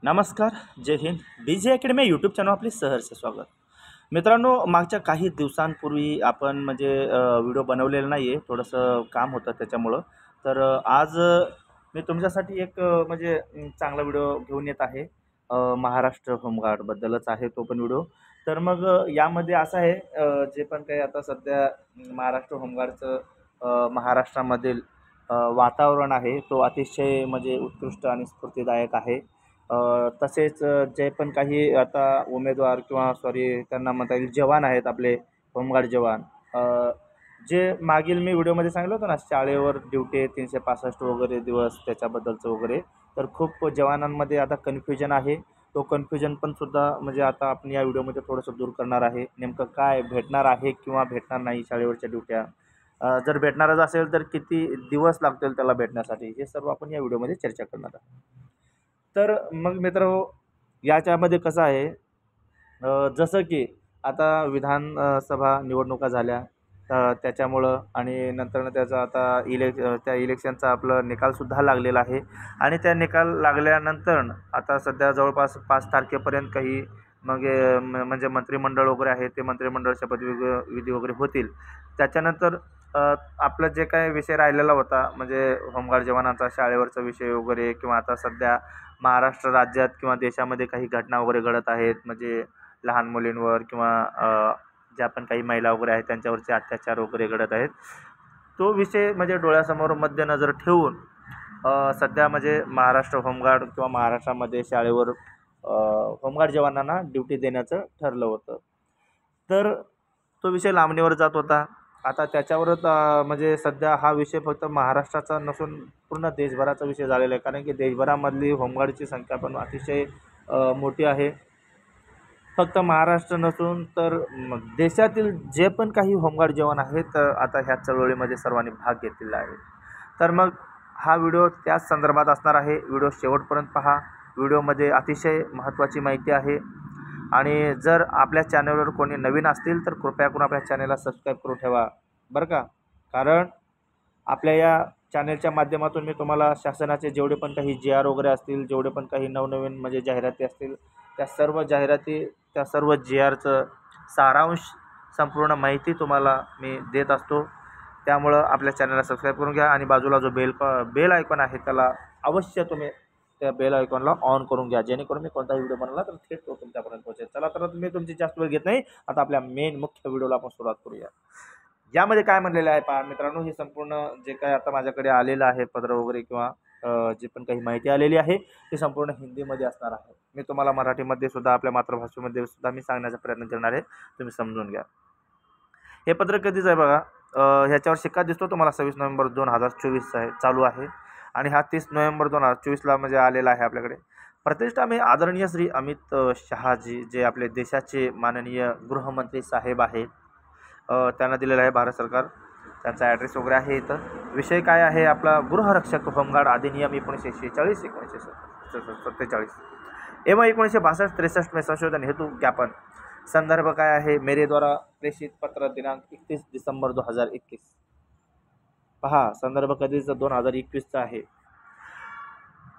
नमस्कार, जय हिंद. BG अकॅडमी यूट्यूब चॅनल आपले सहर्ष स्वागत. मित्रांनो, मागच्या काही दिवसांपूर्वी आपण व्हिडिओ बनवलेला नाही आहे, थोडंसं काम होतं त्याच्यामुळं. तर आज मी तुमच्यासाठी एक चांगला व्हिडिओ घेऊन येत आहे. महाराष्ट्र होमगार्डबद्दलच आहे तो पण व्हिडिओ. तर मग यामध्ये असं आहे, जे पण काही आता सध्या महाराष्ट्र होमगार्डचं महाराष्ट्रामधील वातावरण आहे तो अतिशय उत्कृष्ट आणि स्फूर्तिदायक आहे. तसेच जे पण काही आता उमेदवार किंवा त्यांना म्हणता येईल जवान आहेत आपले होमगार्ड जवान, जे मागील मी व्हिडिओमध्ये सांगितलं होतं ना, शाळेवर ड्युटी आहे 365 वगैरे दिवस त्याच्याबद्दलचं वगैरे. तर खूप जवानांमध्ये आता कन्फ्युजन आहे. तो कन्फ्युजन पण सुद्धा आता आपण या व्हिडिओमध्ये थोडंसं दूर करणार आहे. नेमकं काय भेटणार आहे किंवा भेटणार नाही शाळेवरच्या ड्युट्या, जर भेटणारच असेल तर किती दिवस लागतील त्याला भेटण्यासाठी, हे सर्व आपण या व्हिडिओमध्ये चर्चा करणार आहोत. तर मग मित्रांनो, याच्यामध्ये कसं आहे, जसं की आता विधानसभा निवडणुका झाल्या, त्याच्यामुळं आणि नंतर त्याचा आता त्या इलेक्शनचा आपलं निकालसुद्धा लागलेला आहे. आणि त्या निकाल लागल्यानंतर आता सध्या जवळपास 5 तारखेपर्यंत काही मंत्रिमंडळ वगैरे आहे, ते मंत्रिमंडळ शपथविधी वगैरे होतील. त्याच्यानंतर आपला जे काही विषय राहिलेला होता होमगार्ड जवानांचा शाळेवरचा विषय वगैरे, किंवा आता सध्या महाराष्ट्र राज्यात किंवा देशामध्ये काही घटना वगैरे घडत आहेत, लहान मुलींवर किंवा ज्या पण काही महिला वगैरे आहेत त्यांच्यावरचे अत्याचार वगैरे घडत आहेत. तो विषय डोळ्यासमोर मध्यनजर ठेवून सध्या महाराष्ट्र होमगार्ड किंवा महाराष्ट्रामध्ये शाळेवर होमगार्ड जवानांना ड्युटी देण्याचं ठरलं होतं. तर तो विषय लांबणीवर जात होता. आता त्याच्यावरच सध्या हा विषय फक्त महाराष्ट्राचा नसून पूर्ण देशभराचा विषय झालेला आहे. कारण की देशभरामधली होमगार्डची संख्या पण अतिशय मोठी आहे. फक्त महाराष्ट्र नसून तर देशातील जे पण काही होमगार्ड जवान आहेत, आता ह्या चळवळीमध्ये सर्वांनी भाग घेतलेला आहे. तर मग हा व्हिडिओ त्याच संदर्भात असणार आहे. व्हिडिओ शेवटपर्यंत पहा. व्हिडिओमध्ये अतिशय महत्त्वाची माहिती आहे. आणि जर आपल्या चॅनलवर कोणी नवीन असतील तर कृपया करून आपल्या चॅनलला सबस्क्राईब करून ठेवा बरं का. कारण आपल्या या चॅनलच्या माध्यमातून मी तुम्हाला शासनाचे जेवढे पण काही GR वगैरे असतील, जेवढे पण काही नवनवीन जाहिराती असतील, त्या सर्व जाहिराती, त्या सर्व GRचं सारांश, संपूर्ण माहिती तुम्हाला मी देत असतो. त्यामुळं आपल्या चॅनलला सबस्क्राईब करून घ्या आणि बाजूला जो बेल आयकॉन आहे त्याला अवश्य तुम्ही त्या बेल आयकॉनला ऑन करून घ्या, जेणेकरून मी कोणता व्हिडिओ बनवला तर थेट तो तुमच्यापर्यंत पोहोचेल. चला तर मी तुमची जास्त वेळ घेत नाही. आता आपल्या मेन मुख्य व्हिडिओला आपण सुरुवात करूया. यामध्ये काय म्हणलेलं आहे पहा मित्रांनो, हे संपूर्ण जे काय आता माझ्याकडे आलेलं आहे पत्र वगैरे किंवा जे पण काही माहिती आलेली आहे ते संपूर्ण हिंदीमध्ये असणार आहे. मी तुम्हाला मराठीमध्ये सुद्धा, आपल्या मातृभाषेमध्ये सुद्धा मी सांगण्याचा प्रयत्न करणार आहे, तुम्ही समजून घ्या. हे पत्र कधीच आहे बघा, ह्याच्यावर शिक्का दिसतो तुम्हाला 26 नोव्हेंबर 2024 आहे, चालू आहे. आणि हा 30 नोव्हेंबर 2024ला आलेला आहे आपल्याकडे. प्रतिष्ठा मी आदरणीय श्री अमित शहाजी, जे आपले देशाचे माननीय गृहमंत्री साहेब आहेत, त्यांना दिलेला आहे भारत सरकार. त्यांचा ॲड्रेस वगैरे आहे इथं. विषय काय आहे आपला, गृहरक्षक होमगार्ड अधिनियम 1946 1947 एवं 1962-63 में संशोधन हेतु ज्ञापन. संदर्भ काय आहे, मेरे द्वारा प्रेषित पत्र दिनांक 31 डिसेंबर 2021. पहा, संदर्भ कधीचा 2021चा आहे.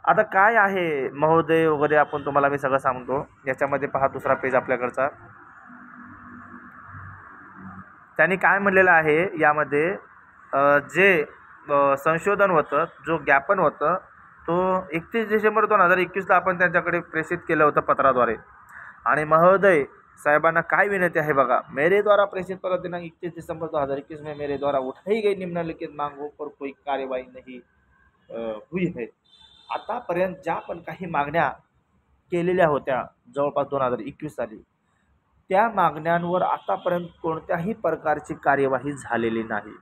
आता काय आहे महोदय वगैरे आपण तुम्हाला मी सगळं सांगतो. याच्यामध्ये पहा दुसरा पेज आपल्याकडचा. त्यांनी काय म्हणलेलं आहे यामध्ये, जे संशोधन होतं, जो ज्ञापन होतं, तो 31 डिसेंबर 2021ला आपण त्यांच्याकडे प्रेषित केलं होतं पत्राद्वारे. आणि महोदय साहेबांना काय विनंती आहे बघा, मेरे द्वारा प्रेषित पत्र दिनांक 31 डिसेंबर 2021 में मेरे द्वारा उठाई गई निम्नलिखित मांगों पर कोई कार्यवाही नहीं हुई है. आतापर्यंत ज्या पण काही मागण्या केलेल्या होत्या जवळपास 2021 साली, त्या मागण्यांवर आतापर्यंत कोणत्याही प्रकारची कार्यवाही झालेली नाही.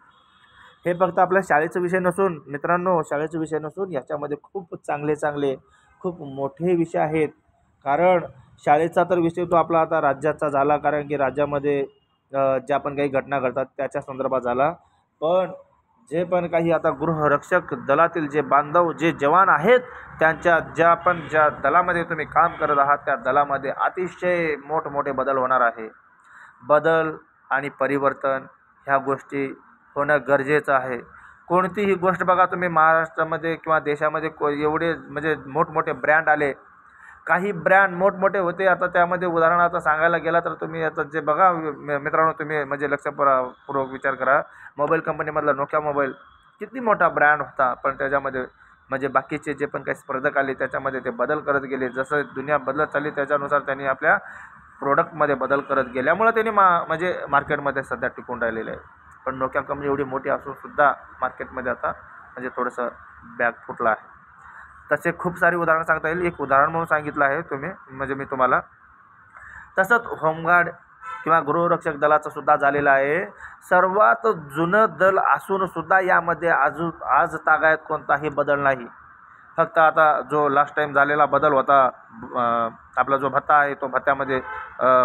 हे फक्त आपल्या शाळेचा विषय नसून मित्रांनो, शाळेचा विषय नसून याच्यामध्ये खूप चांगले खूप मोठे विषय आहेत. कारण शाळेचा तर विषय तो आपला आता राज्याचा झाला, कारण की राज्यामध्ये ज्या पण काही घटना घडतात त्याच्या संदर्भात झाला. पण जे पण काही आता गृहरक्षक दलातील जे बांधव, जे जवान आहेत, त्यांच्या ज्या दलामध्ये तुम्ही काम करत आहात त्या दलामध्ये अतिशय मोठमोठे बदल होणार आहे. बदल आणि परिवर्तन ह्या गोष्टी होणं गरजेचं आहे. कोणतीही गोष्ट बघा तुम्ही महाराष्ट्रामध्ये किंवा देशामध्ये एवढे मोठमोठे ब्रँड आले, काही ब्रँड मोठमोठे होते. आता त्यामध्ये उदाहरणार्थ सांगायला गेला तर तुम्ही आता जे बघा मित्रांनो, तुम्ही म्हणजे लक्षपूर्वक विचार करा. मोबाईल कंपनीमधला नोकिया मोबाईल किती मोठा ब्रँड होता, पण त्याच्यामध्ये म्हणजे बाकीचे जे पण काही स्पर्धक आले त्याच्यामध्ये ते बदल करत गेले. जसं दुनिया बदलत चालली त्याच्यानुसार त्यांनी आपल्या प्रोडक्टमध्ये बदल करत गेल्यामुळं त्यांनी म्हणजे मार्केटमध्ये सध्या टिकून राहिलेले आहे. पण नोकिया कंपनी एवढी मोठी असूनसुद्धा मार्केटमध्ये आता म्हणजे थोडंसं बॅग फुटला आहे. तसे खूप सारी उदाहरणं सांगता येईल. एक उदाहरण म्हणून सांगितलं आहे म्हणजे मी तुम्हाला. तसंच होमगार्ड किंवा गृहरक्षक दलाचं सुद्धा झालेलं आहे. सर्वात जुनं दल असूनसुद्धा यामध्ये आज तागायत कोणताही बदल नाही. फक्त आता जो लास्ट टाईम झालेला बदल होता, आपला जो भत्ता आहे तो भत्त्यामध्ये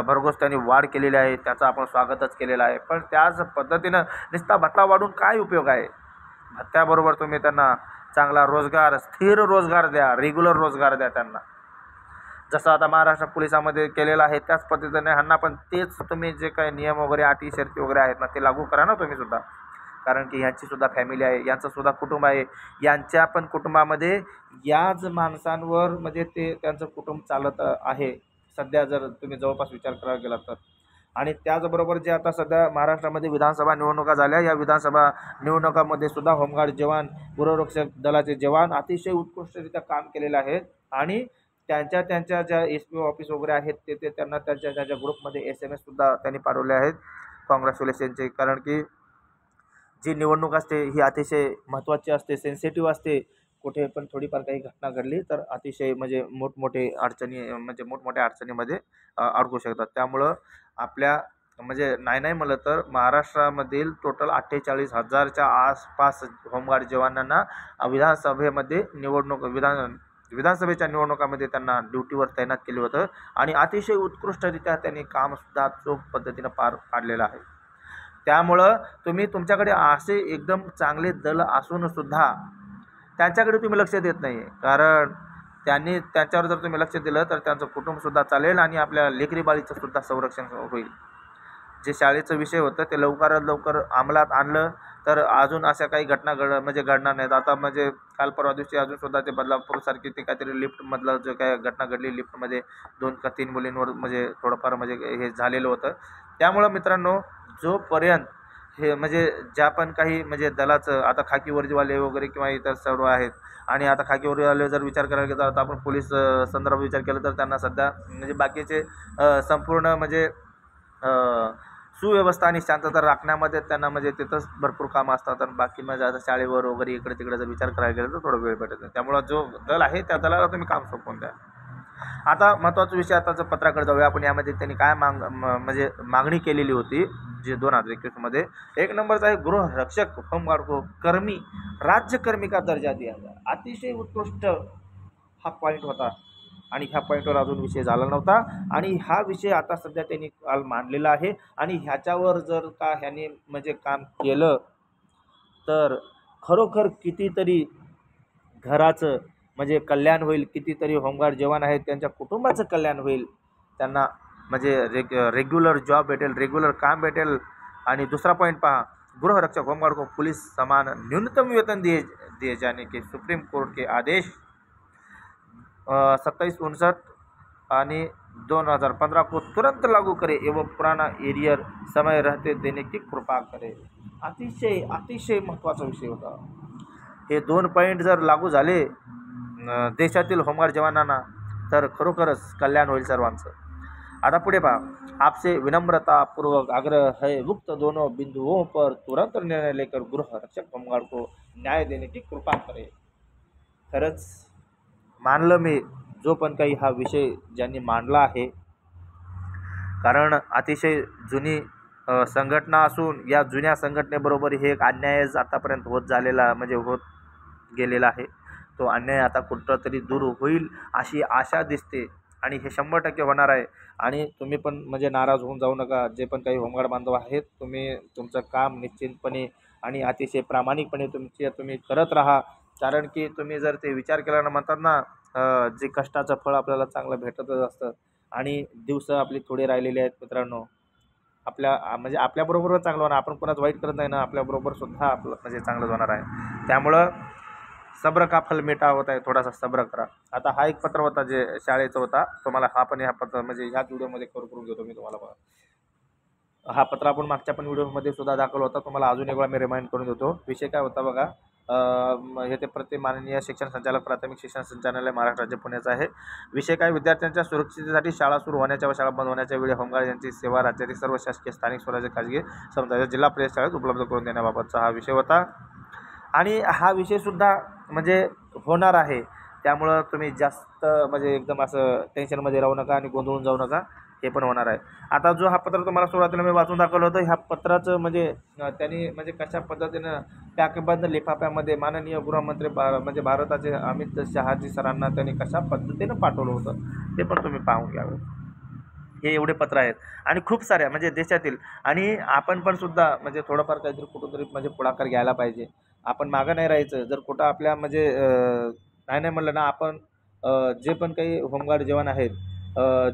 भरघोस त्यांनी वाढ केलेली आहे. त्याचं आपण स्वागतच केलेलं आहे. पण त्याच पद्धतीनं नुसता भत्ता वाढून काय उपयोग आहे? भत्त्याबरोबर तुम्ही त्यांना चांगला रोजगार, स्थिर रोजगार द्या, रेग्युलर रोजगार द्या त्यांना. जसं आता महाराष्ट्र पोलिसामध्ये केलेलं आहे त्याच पद्धतीने ह्यांना पण तेच तुम्ही जे काही नियम वगैरे, अटी शर्ती वगैरे आहेत ना, ते लागू करा ना तुम्ही सुद्धा. कारण की ह्यांची सुद्धा फॅमिली आहे, यांचं सुद्धा कुटुंब आहे. यांच्या पण कुटुंबामध्ये याच माणसांवर म्हणजे त्यांचं कुटुंब चालत आहे सध्या, जर तुम्ही जवळपास विचार करायला गेला तर. आणि त्याचबरोबर जे आता सध्या महाराष्ट्रामध्ये विधानसभा निवडणुका झाल्या, या विधानसभा निवडणुकामध्ये सुद्धा होमगार्ड जवान, गृहरक्षक दलाचे जवान अतिशय उत्कृष्टरित्या काम केलेले आहेत. आणि त्यांच्या ज्या SP ऑफिस वगैरे आहेत ते त्यांना त्यांच्या ग्रुपमध्ये SMS सुद्धा त्यांनी पाठवले आहेत कॉंग्रॅच्युलेशनचे. कारण की जी निवडणूक असते ही अतिशय महत्त्वाची असते, सेन्सिटिव्ह असते. कुठे पण थोडीफार काही घटना घडली तर अतिशय म्हणजे मोठमोठ्या अडचणीमध्ये अडकू शकतात. त्यामुळं आपल्या म्हणजे नाही म्हणलं तर महाराष्ट्रामधील टोटल 48,000च्या आसपास होमगार्ड जवानांना विधानसभेमध्ये विधानसभेच्या निवडणुकामध्ये त्यांना ड्युटीवर तैनात केलं होतं. आणि अतिशय उत्कृष्टरित्या त्यांनी कामसुद्धा चोख पद्धतीनं पार पाडलेलं आहे. त्यामुळं तुम्ही तुमच्याकडे असे एकदम चांगले दल असूनसुद्धा त्यांच्याकडे तुम्ही लक्ष देत नाही. कारण त्यांच्यावर जर तुम्ही लक्ष दिलं तर त्यांचं कुटुंबसुद्धा चालेल आणि आपल्या लेकरी बाळीचं सुद्धा संरक्षण होईल. जे शाळेचं विषय होतं ते लवकरात लवकर अंमलात आणलं तर अजून अशा काही घटना घडणार नाहीत. आता म्हणजे काल परवा दिवशी अजूनसुद्धा ते बदलापूरसारखी ते काहीतरी लिफ्टमधलं जे काही घटना घडली, लिफ्टमध्ये 2 का 3 मुलींवर म्हणजे थोडंफार म्हणजे हे झालेलं होतं. त्यामुळं मित्रांनो, जोपर्यंत हे म्हणजे ज्या पण काही म्हणजे दलाचं आता खाकी वर्दीवाले वगैरे किंवा इतर सर्व आहेत, आणि आता खाकी वर्दीवाले जर विचार करायला गेला तर आपण पोलीस संदर्भात विचार केला तर त्यांना सध्या म्हणजे बाकीचे संपूर्ण म्हणजे सुव्यवस्था आणि शांतता राखण्यामध्ये त्यांना म्हणजे तिथंच भरपूर कामं असतात. आणि बाकी म्हणजे आता शाळेवर वगैरे इकडे तिकडे जर विचार करायला गेला तर थोडा वेळ भेटत नाही. त्यामुळं जो दल आहे त्या दलाला तुम्ही काम सोपवून द्या. आता महत्त्वाचा विषय आताचं पत्राकडे जाऊया आपण. यामध्ये त्यांनी काय म्हणजे मागणी केलेली होती जे 2021मध्ये. 1 नंबरचा आहे गृहरक्षक होमगार्ड को कर्मी राज्यकर्मी का दर्जा दिया जाए. अतिशय उत्कृष्ट हा पॉईंट होता आणि ह्या पॉईंटवर अजून विषय झाला नव्हता. आणि हा विषय आता सध्या त्यांनी काल मांडलेला आहे. आणि ह्याच्यावर जर का ह्यांनी म्हणजे काम केलं तर खरोखर कितीतरी घराचं म्हणजे कल्याण होईल, कितीतरी होमगार्ड जवान आहेत त्यांच्या कुटुंबाचं कल्याण होईल. त्यांना म्हणजे रेग्युलर जॉब भेटेल, रेग्युलर काम भेटेल. आणि दुसरा पॉईंट पहा, गृहरक्षक होमगार्ड को पुलिस समान न्यूनतम वेतन दिए जाने के सुप्रीम कोर्ट के आदेश 2759 आणि 2015 को तुरंत लागू करे एवं पुराना एरियर समय रहते देने की कृपा करे. अतिशय महत्त्वाचा विषय होता. हे 2 पॉईंट जर लागू झाले देशातील होमगार्ड जवानांना तर खरोखरच कल्याण होईल सर्वांचं. आता पुढे पहा, आपसे विनम्रतापूर्वक आग्रह है उक्त दोनों बिंदुओं पर तुरंत निर्णय लेकर गृहरक्षक होमगार्ड को न्याय देने की कृपा करे. खरंच मानलं मी जो पण काही हा विषय ज्यांनी मांडला आहे. कारण अतिशय जुनी संघटना असून या जुन्या संघटनेबरोबर हे एक अन्यायच आतापर्यंत होत गेलेला आहे. तो अन्याय आता कुठंतरी दूर होईल अशी आशा दिसते आणि हे 100% होणार आहे. आणि तुम्ही पण म्हणजे नाराज होऊन जाऊ नका. जे पण काही होमगार्ड बांधव आहेत, तुम्ही तुमचं काम निश्चितपणे आणि अतिशय प्रामाणिकपणे तुम्ही करत राहा. कारण की तुम्ही जर ते विचार केला ना, म्हणतात ना जे कष्टाचं फळ आपल्याला चांगलं भेटतच असतं. आणि दिवस आपली थोडे राहिलेले आहेत मित्रांनो. म्हणजे आपल्याबरोबरच चांगलं होणार. आपण कोणाच वाईट करत नाही ना, आपल्याबरोबर सुद्धा आपलं म्हणजे चांगलंच होणार आहे. त्यामुळं सब्र का फल मीठा होता है, थोडासा सब्र करा. आता हा एक पत्र होता जे शाळेचा होता, तुम्हाला हा पण ह्या पत्र म्हणजे ह्याच व्हिडिओमध्ये कव्हर करून घेतो मी तुम्हाला बघा. हा पत्र आपण मागच्या पण व्हिडिओमध्ये सुद्धा दाखवला होता, तुम्हाला अजून एक वेळा मी रिमाइंड करून देतो. विषय काय होता बघा. हे ते प्रति माननीय शिक्षण संचालक प्राथमिक शिक्षण संचालनालय महाराष्ट्र राज्य पुण्याचं आहे. विषय काय, विद्यार्थ्यांच्या सुरक्षिततेसाठी शाळा सुरू होण्याच्या व शाळा बंद होण्याच्या वेळी होमगार्ड यांची सेवा राज्यातील सर्व शासकीय स्थानिक स्वराज्य खाजगी समुदायाच्या जिल्हा परिषद शाळेत उपलब्ध करून देण्याबाबतचा हा विषय होता. आणि हा विषयसुद्धा म्हणजे होणार आहे. त्यामुळं तुम्ही जास्त म्हणजे एकदम असं टेन्शनमध्ये राहू नका आणि गोंधळून जाऊ नका. हे पण होणार आहे. आता जो हा पत्र तुम्हाला सुरुवातीला मी वाचून दाखवलं होतं, ह्या पत्राचं म्हणजे त्यांनी म्हणजे कशा पद्धतीनं पॅकबंद लिफाफ्यामध्ये माननीय गृहमंत्री म्हणजे भारताचे अमित शहाजी सरांना त्यांनी कशा पद्धतीनं पाठवलं होतं ते पण तुम्ही पाहून घ्यावे. हे एवढे पत्र आहेत आणि खूप साऱ्या म्हणजे देशातील. आणि आपण पण सुद्धा म्हणजे थोडंफार काहीतरी कुठंतरी म्हणजे पुढाकार घ्यायला पाहिजे. आपण मागं नाही राहायचं. जर कुठं आपल्या म्हणजे नाही म्हणलं ना, आपण जे पण काही होमगार्ड जवान आहेत,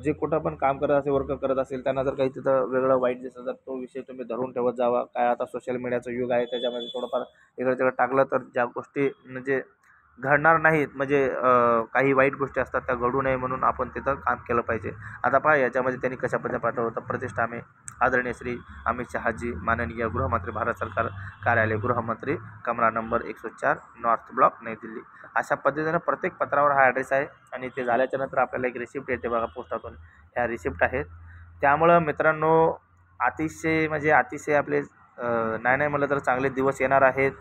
जे कुठं पण काम करत असेल, वर्क करत असेल, त्यांना जर काही तिथं वेगळं वाईट दिसलं तर तो विषय तुम्ही धरून ठेवत जावा. काय आता सोशल मीडियाचं युग आहे, त्याच्यामध्ये थोडंफार इकडं तिकडं टाकलं तर ज्या गोष्टी म्हणजे घडणार नाहीत, म्हणजे काही वाईट गोष्टी असतात त्या घडू नये म्हणून आपण तिथं काम केलं पाहिजे. आता पहा याच्यामध्ये त्यांनी कशा पद्धतीने पाठवलं होतं. प्रतिष्ठामे आदरणीय श्री अमित शहाजी माननीय गृहमंत्री भारत सरकार कार्यालय गृहमंत्री कमरा नंबर 104 नॉर्थ ब्लॉक नई दिल्ली. अशा पद्धतीनं प्रत्येक पत्रावर हा ॲड्रेस आहे. आणि ते झाल्याच्या नंतर आपल्याला एक रिसिप्ट येते बघा पोस्टातून. ह्या रिसिप्ट आहेत. त्यामुळं मित्रांनो अतिशय म्हणजे अतिशय आपले नाही म्हणलं तर चांगले दिवस येणार आहेत.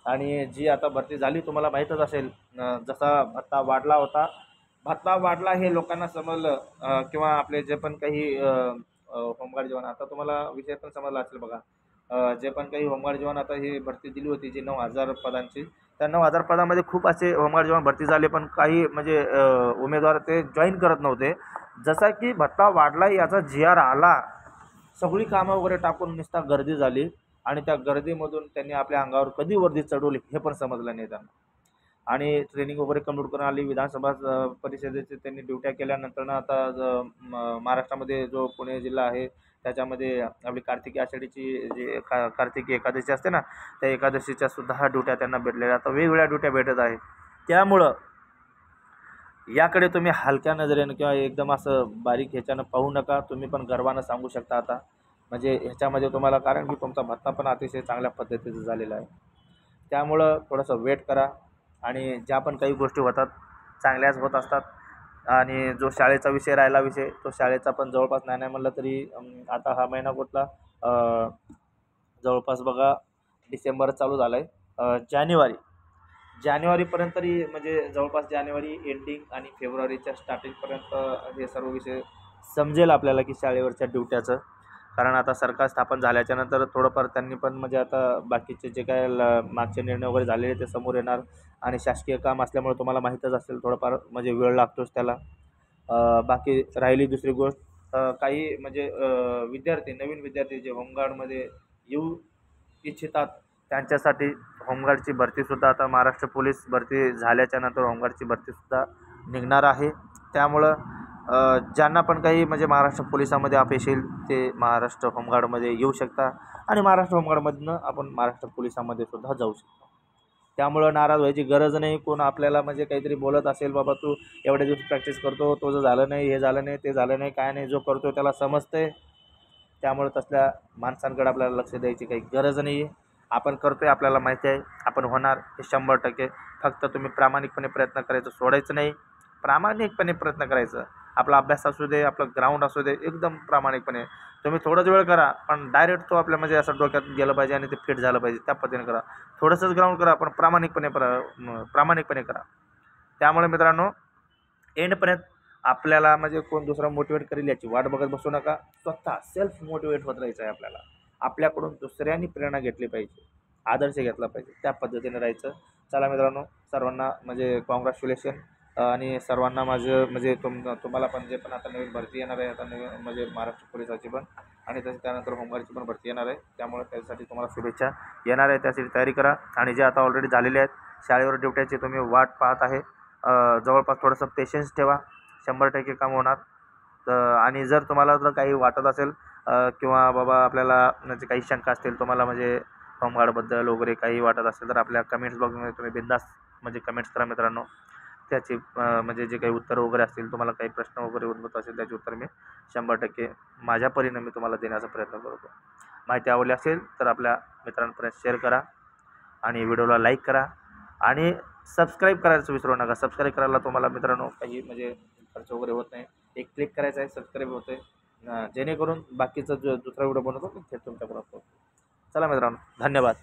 आणि जी आता भरती झाली तुम्हाला माहीतच असेल, जसा भत्ता वाढला होता, भत्ता वाढला हे लोकांना समजलं, किंवा आपले जे पण काही होमगार्ड जवान, आता तुम्हाला विषय पण समजला असेल बघा. जे पण काही होमगार्ड जवान आता ही भरती दिली होती जी 9,000 पदांची, त्या 9,000 पदामध्ये खूप असे होमगार्ड जवान भरती झाले, पण काही म्हणजे उमेदवार ते जॉईन करत नव्हते. जसा की भत्ता वाढला याचा GR आला, सगळी कामं वगैरे टाकून नुसता गर्दी झाली. आणि त्या गर्दीमधून त्यांनी आपल्या अंगावर कधी वर्दी चढवली हे पण समजलं नाही त्यांना. आणि ट्रेनिंग वगैरे कंप्लीट करून आली. विधानसभा परिषदेचे त्यांनी ड्युट्या केल्यानंतर आता महाराष्ट्रामध्ये जो पुणे जिल्हा आहे त्याच्यामध्ये आपली कार्तिकी आषाढीची जी कार्तिकी एकादशी असते ना, त्या एकादशीच्या सुद्धा हा ड्युट्या त्यांना भेटलेल्या. आता वेगवेगळ्या ड्युट्या भेटत आहे. त्यामुळं याकडे तुम्ही हलक्या नजरेनं किंवा एकदम असं बारीक ह्याच्यानं पाहू नका. तुम्ही पण गर्वानं सांगू शकता आता म्हणजे ह्याच्यामध्ये तुम्हाला, कारण की तुमचा भत्ता पण अतिशय चांगल्या पद्धतीचं झालेला आहे. त्यामुळं थोडंसं वेट करा. आणि ज्या पण काही गोष्टी होतात चांगल्याच होत असतात. आणि जो शाळेचा विषय राहिला विषय, तो शाळेचा पण जवळपास नाही म्हणलं तरी आता हा महिना कुठला जवळपास बघा डिसेंबर चालू झाला आहे. जानेवारीपर्यंत तरी म्हणजे जवळपास जानेवारी एंडिंग आणि फेब्रुवारीच्या स्टार्टिंगपर्यंत हे सर्व विषय समजेल आपल्याला की शाळेवरच्या ड्युट्याचं. कारण आता सरकार स्थापन झाल्याच्यानंतर थोडंफार त्यांनी पण म्हणजे आता बाकीचे जे काय मागचे निर्णय वगैरे झालेले ते समोर येणार. आणि शासकीय काम असल्यामुळे तुम्हाला माहीतच असेल थोडंफार म्हणजे वेळ लागतोच त्याला. बाकी राहिली दुसरी गोष्ट, काही म्हणजे विद्यार्थी, नवीन विद्यार्थी जे होमगार्डमध्ये येऊ इच्छितात त्यांच्यासाठी होमगार्डची भरतीसुद्धा आता महाराष्ट्र पोलीस भरती झाल्याच्यानंतर होमगार्डची भरतीसुद्धा निघणार आहे. त्यामुळं ज्यांना पण काही म्हणजे महाराष्ट्र पोलिसामध्ये अपेक्षा येईल ते महाराष्ट्र होमगार्डमध्ये येऊ शकता. आणि महाराष्ट्र होमगार्डमधनं आपण महाराष्ट्र पोलिसामध्ये सुद्धा जाऊ शकतो. त्यामुळं नाराज व्हायची गरज नाही. कोण आपल्याला म्हणजे काहीतरी बोलत असेल, बाबा तू एवढे दिवस प्रॅक्टिस करतो, तुझं झालं नाही, हे झालं नाही, ते झालं नाही, काय नाही, जो करतो त्याला समजतंय. त्यामुळे तसल्या माणसांकडे आपल्याला लक्ष द्यायची काही गरज नाही आहे. आपण करतो आहे, आपल्याला माहिती आहे आपण होणार हे 100%. फक्त तुम्ही प्रामाणिकपणे प्रयत्न करायचं सोडायचं नाही. प्रामाणिकपणे प्रयत्न करायचं. आपला अभ्यास असू दे, आपलं ग्राउंड असू दे, एकदम प्रामाणिकपणे तुम्ही थोडाच वेळ करा, पण डायरेक्ट तो आपल्या म्हणजे असं डोक्यात गेलं पाहिजे आणि ते फिट झालं पाहिजे त्या पद्धतीने करा. थोडंसंच ग्राउंड करा पण प्रामाणिकपणे करा. त्यामुळे मित्रांनो एंडपर्यंत आपल्याला म्हणजे कोण दुसरा मोटिवेट करेल याची वाट बघत बसू नका. स्वतः सेल्फ मोटिवेट होत राहायचं आहे आपल्याला. आपल्याकडून दुसऱ्यांनी प्रेरणा घेतली पाहिजे, आदर्श घेतला पाहिजे, त्या पद्धतीने राहायचं. चला मित्रांनो, सर्वांना म्हणजे कॉंग्रॅच्युलेशन. आणि सर्वांना माझं म्हणजे तुम्हाला पण जे पण आता नवीन भरती येणार आहे, आता नवीन म्हणजे महाराष्ट्र पोलिसाची पण आणि त्यानंतर होमगार्डची पण भरती येणार आहे. त्यामुळे त्यासाठी तुम्हाला शुभेच्छा. येणार आहे त्यासाठी तयारी करा. आणि जे आता ऑलरेडी झालेले आहेत शाळेवर ड्युट्याची तुम्ही वाट पाहत आहे, जवळपास थोडंसं पेशन्स ठेवा, 100% काम होणार. आणि जर तुम्हाला जर काही वाटत असेल किंवा बाबा आपल्याला म्हणजे काही शंका असतील तुम्हाला म्हणजे होमगार्डबद्दल वगैरे काही वाटत असेल तर आपल्या कमेंट्स बॉक्समध्ये तुम्ही बिंदास म्हणजे कमेंट्स करा मित्रांनो. त्याचे म्हणजे जे काही उत्तर वगैरे असतील, तुम्हाला काही प्रश्न वगैरे उद्भवत असेल त्याचे उत्तर मी 100% माझ्या परीने मी तुम्हाला देण्याचा प्रयत्न करतो. माहिती आवडली असेल तर आपल्या मित्रांपर्यंत शेअर करा आणि व्हिडिओला लाईक करा आणि सबस्क्राईब करायचं विसरू नका. सबस्क्राईब करायला तुम्हाला मित्रांनो काही म्हणजे खर्च वगैरे होत नाही. एक क्लिक करायचं आहे, सबस्क्राईब होतं आहे, जेणेकरून बाकीचा जो दुसरा व्हिडिओ बनवतो ते तुमच्यापर्यंत होतो. चला मित्रांनो, धन्यवाद.